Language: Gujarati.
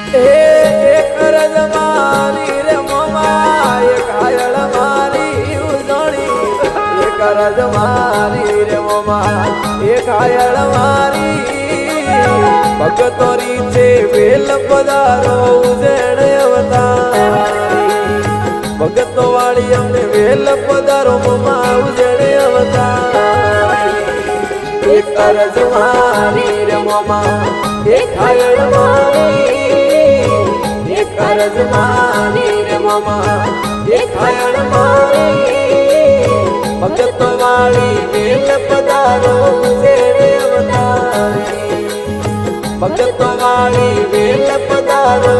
એક રજ મારી રે મોમા એક હાયળ મારી ઉજણી એક રજ મારી રે મોમા એક હાયળ મારી ભગતોરી છે વેલ પધારો ઉજણ અવતારી ભગતો વાળી અમને વેલ પધારો મોમા ઉજણ અવતારી એક રજ મારી રે મોમા એક હાયળ મારી એક રજ મારી રે મોમા એક હાયળ મારી ભગતો વાળી વેલ પધારો ઉજેણે અવતારી ભગતો વાળી વેલ પધારો